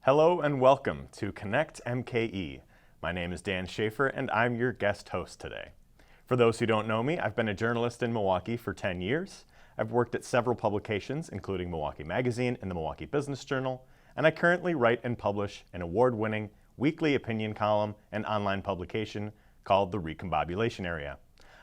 Hello and welcome to Connect MKE. My name is Dan Shafer and I'm your guest host today. For those who don't know me, I've been a journalist in Milwaukee for 10 years. I've worked at several publications, including Milwaukee Magazine and the Milwaukee Business Journal, and I currently write and publish an award-winning weekly opinion column and online publication called The Recombobulation Area.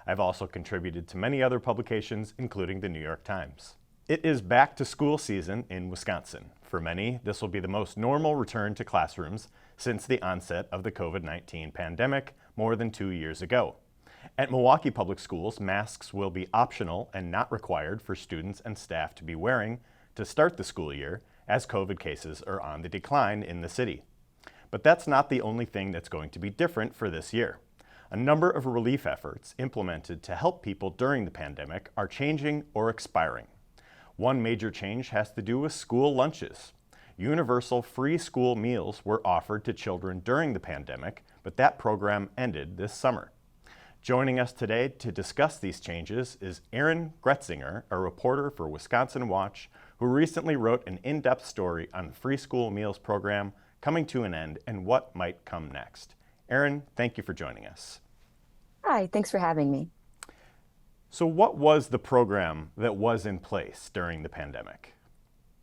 I've also contributed to many other publications, including the New York Times. It is back to school season in Wisconsin. For many, this will be the most normal return to classrooms since the onset of the COVID-19 pandemic more than 2 years ago. At Milwaukee Public Schools, masks will be optional and not required for students and staff to be wearing to start the school year, as COVID cases are on the decline in the city. But that's not the only thing that's going to be different for this year. A number of relief efforts implemented to help people during the pandemic are changing or expiring. One major change has to do with school lunches. Universal free school meals were offered to children during the pandemic, but that program ended this summer. Joining us today to discuss these changes is Erin Gretzinger, a reporter for Wisconsin Watch, who recently wrote an in-depth story on the free school meals program coming to an end and what might come next. Erin, thank you for joining us. Hi, thanks for having me. So what was the program that was in place during the pandemic?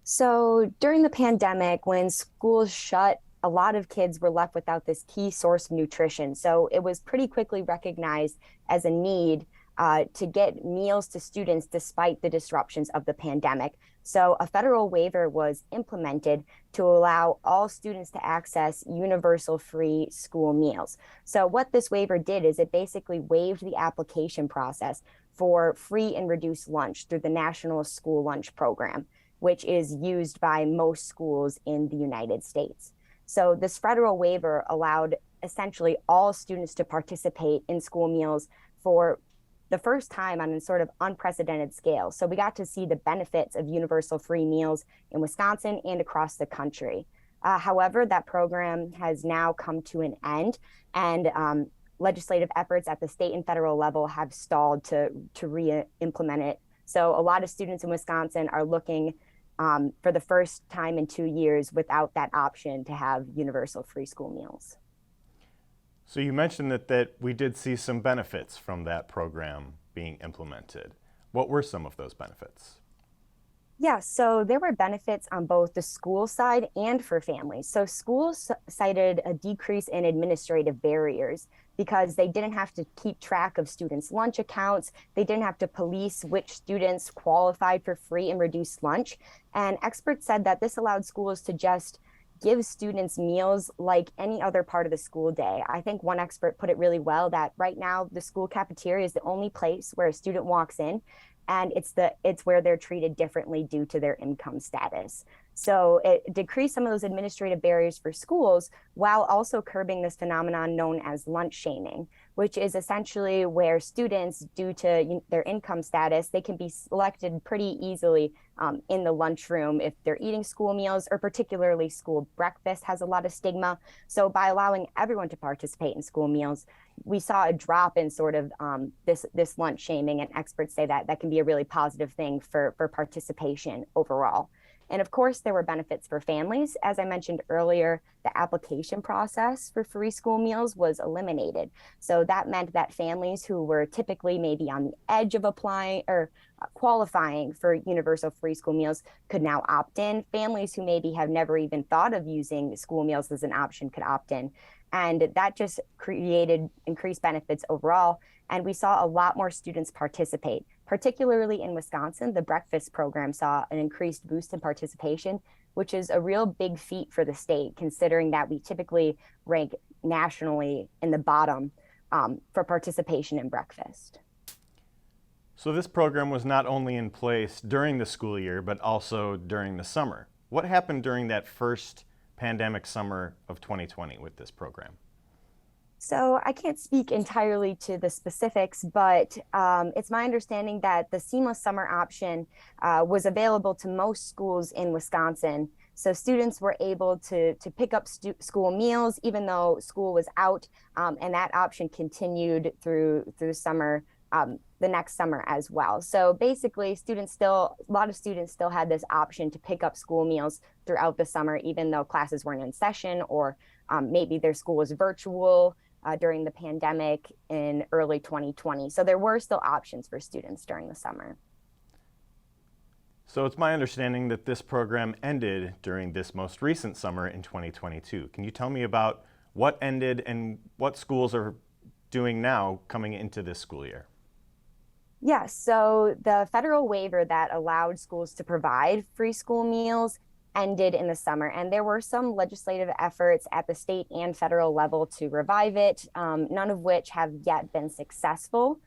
So during the pandemic, when schools shut, a lot of kids were left without this key source of nutrition. So it was pretty quickly recognized as a need to get meals to students despite the disruptions of the pandemic. So a federal waiver was implemented to allow all students to access universal free school meals. So what this waiver did is it basically waived the application process for free and reduced lunch through the National School Lunch Program, which is used by most schools in the United States. So this federal waiver allowed essentially all students to participate in school meals for the first time on a sort of unprecedented scale. So we got to see the benefits of universal free meals in Wisconsin and across the country. However, that program has now come to an end, and legislative efforts at the state and federal level have stalled to re-implement it. So a lot of students in Wisconsin are looking for the first time in 2 years without that option to have universal free school meals. So you mentioned that we did see some benefits from that program being implemented. What were some of those benefits? Yeah, so there were benefits on both the school side and for families. So schools cited a decrease in administrative barriers because they didn't have to keep track of students' lunch accounts. They didn't have to police which students qualified for free and reduced lunch. And experts said that this allowed schools to just give students meals like any other part of the school day. I think one expert put it really well that right now the school cafeteria is the only place where a student walks in, and it's where they're treated differently due to their income status. So it decreased some of those administrative barriers for schools while also curbing this phenomenon known as lunch shaming, which is essentially where students, due to their income status, they can be selected pretty easily in the lunchroom if they're eating school meals, or particularly school breakfast has a lot of stigma. So by allowing everyone to participate in school meals, we saw a drop in sort of this lunch shaming, and experts say that that can be a really positive thing for participation overall. And of course, there were benefits for families. As I mentioned earlier, the application process for free school meals was eliminated. So that meant that families who were typically maybe on the edge of applying or qualifying for universal free school meals could now opt in. Families who maybe have never even thought of using school meals as an option could opt in. And that just created increased benefits overall. And we saw a lot more students participate, particularly in Wisconsin. The breakfast program saw an increased boost in participation, which is a real big feat for the state, considering that we typically rank nationally in the bottom for participation in breakfast. So this program was not only in place during the school year, but also during the summer. What happened during that first pandemic summer of 2020 with this program? So I can't speak entirely to the specifics, but it's my understanding that the seamless summer option was available to most schools in Wisconsin. So students were able to pick up school meals even though school was out, and that option continued through summer. the next summer as well. So basically, a lot of students still had this option to pick up school meals throughout the summer, even though classes weren't in session, or maybe their school was virtual during the pandemic in early 2020. So there were still options for students during the summer. So it's my understanding that this program ended during this most recent summer in 2022. Can you tell me about what ended and what schools are doing now coming into this school year? Yes, so the federal waiver that allowed schools to provide free school meals ended in the summer, and there were some legislative efforts at the state and federal level to revive it, none of which have yet been successful.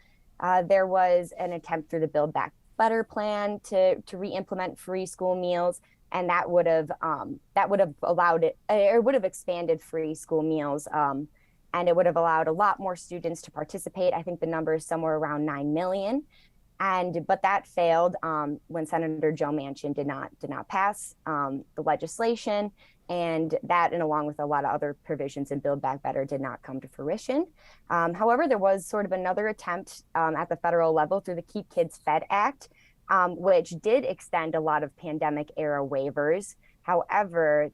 There was an attempt through the Build Back Better plan to re-implement free school meals, and that would have allowed it, or would have expanded free school meals, and it would have allowed a lot more students to participate. I think the number is somewhere around 9 million. But that failed when Senator Joe Manchin did not pass the legislation, and that, and along with a lot of other provisions in Build Back Better, did not come to fruition. However, there was sort of another attempt at the federal level through the Keep Kids Fed Act, which did extend a lot of pandemic era waivers. However,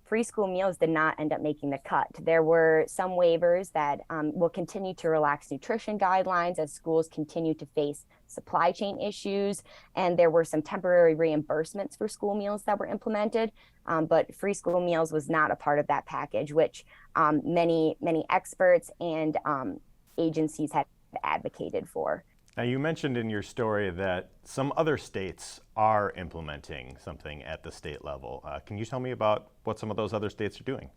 free school meals did not end up making the cut. There were some waivers that will continue to relax nutrition guidelines as schools continue to face supply chain issues. And there were some temporary reimbursements for school meals that were implemented. But free school meals was not a part of that package, which many experts and agencies had advocated for. Now, you mentioned in your story that some other states are implementing something at the state level. Can you tell me about what some of those other states are doing?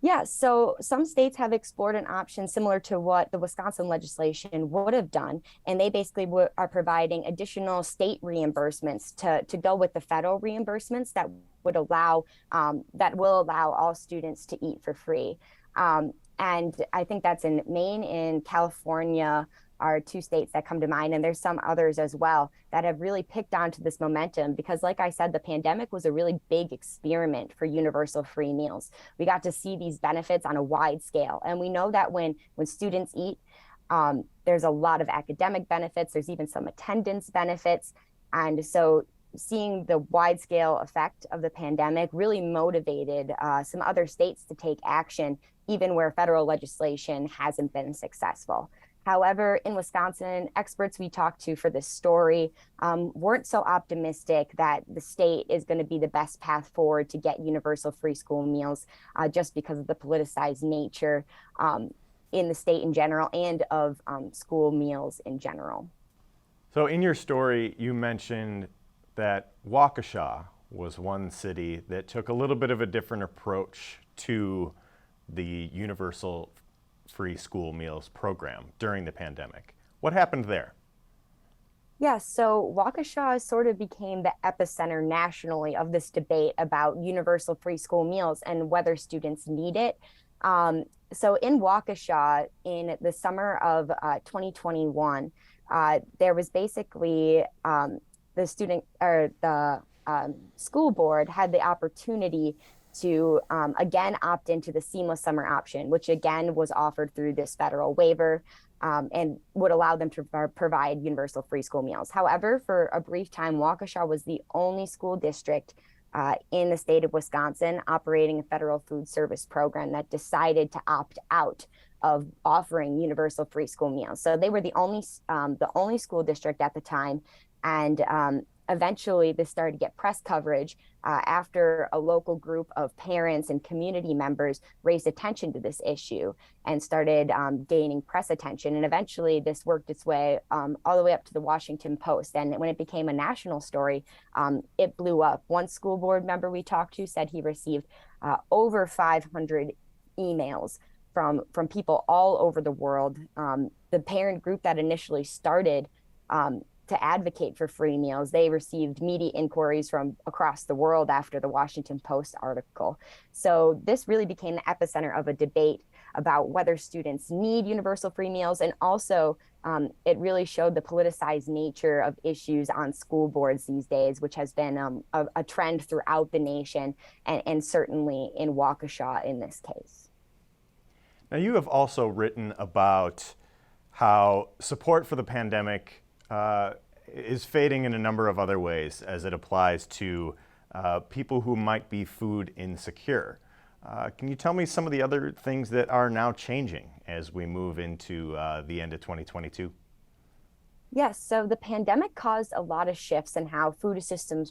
Yeah, so some states have explored an option similar to what the Wisconsin legislation would have done, and they basically are providing additional state reimbursements to go with the federal reimbursements that will allow all students to eat for free. And I think that's in Maine and California are two states that come to mind, and there's some others as well that have really picked onto this momentum because, like I said, the pandemic was a really big experiment for universal free meals. We got to see these benefits on a wide scale, and we know that when students eat, there's a lot of academic benefits. There's even some attendance benefits, and so seeing the wide scale effect of the pandemic really motivated some other states to take action, even where federal legislation hasn't been successful. However, in Wisconsin, experts we talked to for this story weren't so optimistic that the state is going to be the best path forward to get universal free school meals just because of the politicized nature in the state in general and of school meals in general. So in your story, you mentioned that Waukesha was one city that took a little bit of a different approach to the universal free school meals program during the pandemic. What happened there? Yes, so Waukesha sort of became the epicenter nationally of this debate about universal free school meals and whether students need it. So in Waukesha, in the summer of 2021, there was basically the school board had the opportunity to again opt into the seamless summer option, which again was offered through this federal waiver and would allow them to provide universal free school meals. However, for a brief time, Waukesha was the only school district in the state of Wisconsin operating a federal food service program that decided to opt out of offering universal free school meals. So they were the only school district at the time, and eventually this started to get press coverage after a local group of parents and community members raised attention to this issue and started gaining press attention. And eventually this worked its way all the way up to the Washington Post. And when it became a national story, it blew up. One school board member we talked to said he received over 500 emails from people all over the world. The parent group that initially started to advocate for free meals, they received media inquiries from across the world after the Washington Post article. So this really became the epicenter of a debate about whether students need universal free meals. And also it really showed the politicized nature of issues on school boards these days, which has been a trend throughout the nation and certainly in Waukesha in this case. Now, you have also written about how support for the pandemic is fading in a number of other ways as it applies to people who might be food insecure. Can you tell me some of the other things that are now changing as we move into the end of 2022? Yes, so the pandemic caused a lot of shifts in how food assistance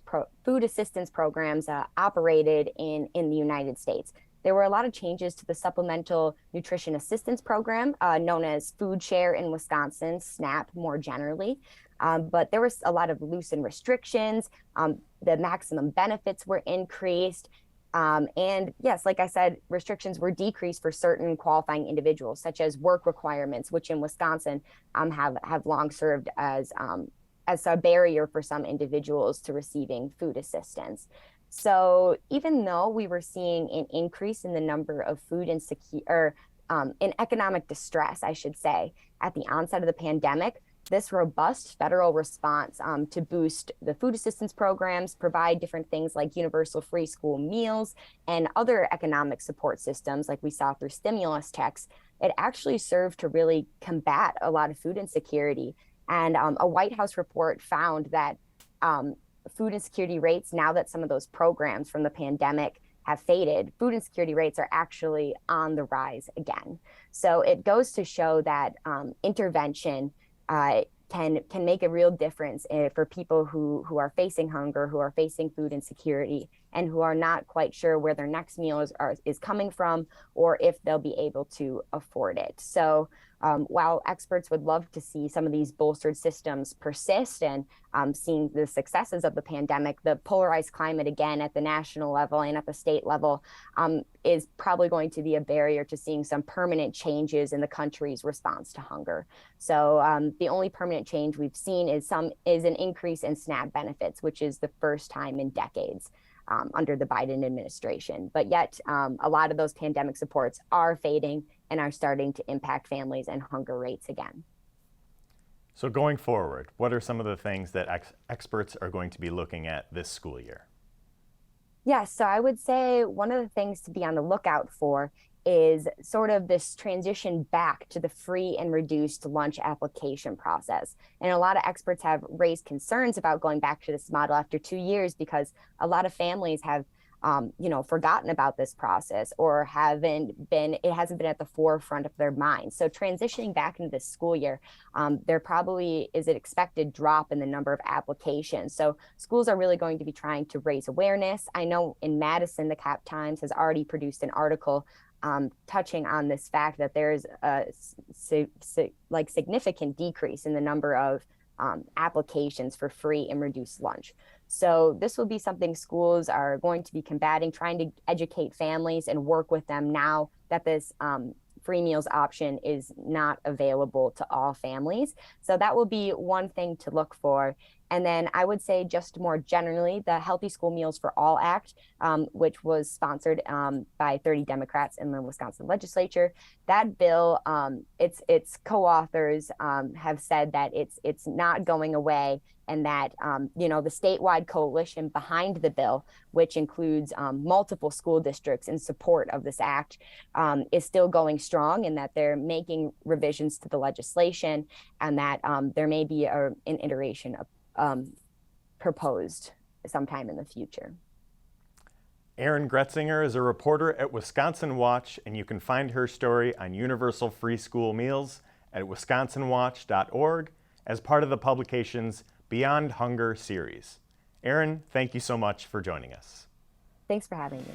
programs operated in the United States. There were a lot of changes to the Supplemental Nutrition Assistance Program, known as Food Share in Wisconsin, SNAP more generally. But there was a lot of loosened restrictions. The maximum benefits were increased. And yes, like I said, restrictions were decreased for certain qualifying individuals, such as work requirements, which in Wisconsin have long served as a barrier for some individuals to receiving food assistance. So even though we were seeing an increase in the number of food insecure, in economic distress, I should say, at the onset of the pandemic, this robust federal response to boost the food assistance programs, provide different things like universal free school meals and other economic support systems like we saw through stimulus checks, it actually served to really combat a lot of food insecurity. And a White House report found that food insecurity rates, now that some of those programs from the pandemic have faded, food insecurity rates are actually on the rise again. So it goes to show that intervention can make a real difference for people who are facing hunger, who are facing food insecurity, and who are not quite sure where their next meal is coming from or if they'll be able to afford it. So while experts would love to see some of these bolstered systems persist and seeing the successes of the pandemic, the polarized climate again at the national level and at the state level is probably going to be a barrier to seeing some permanent changes in the country's response to hunger. So the only permanent change we've seen is an increase in SNAP benefits, which is the first time in decades under the Biden administration. But yet a lot of those pandemic supports are fading and are starting to impact families and hunger rates again. So going forward, what are some of the things that experts are going to be looking at this school year? Yes, so I would say one of the things to be on the lookout for is sort of this transition back to the free and reduced lunch application process. And a lot of experts have raised concerns about going back to this model after 2 years because a lot of families have forgotten about this process or it hasn't been at the forefront of their minds. So transitioning back into this school year, there probably is an expected drop in the number of applications. So schools are really going to be trying to raise awareness. I know in Madison, the Cap Times has already produced an article touching on this fact that there's a significant decrease in the number of applications for free and reduced lunch. So this will be something schools are going to be combating, trying to educate families and work with them now that this free meals option is not available to all families. So that will be one thing to look for. And then I would say just more generally, the Healthy School Meals for All Act, which was sponsored by 30 Democrats in the Wisconsin legislature. That bill, its co-authors have said that it's not going away, and that the statewide coalition behind the bill, which includes multiple school districts in support of this act, is still going strong, and that they're making revisions to the legislation, and that there may be an iteration of proposed sometime in the future. Erin Gretzinger is a reporter at Wisconsin Watch, and you can find her story on universal free school meals at wisconsinwatch.org as part of the publication's Beyond Hunger series. Erin, thank you so much for joining us. Thanks for having me.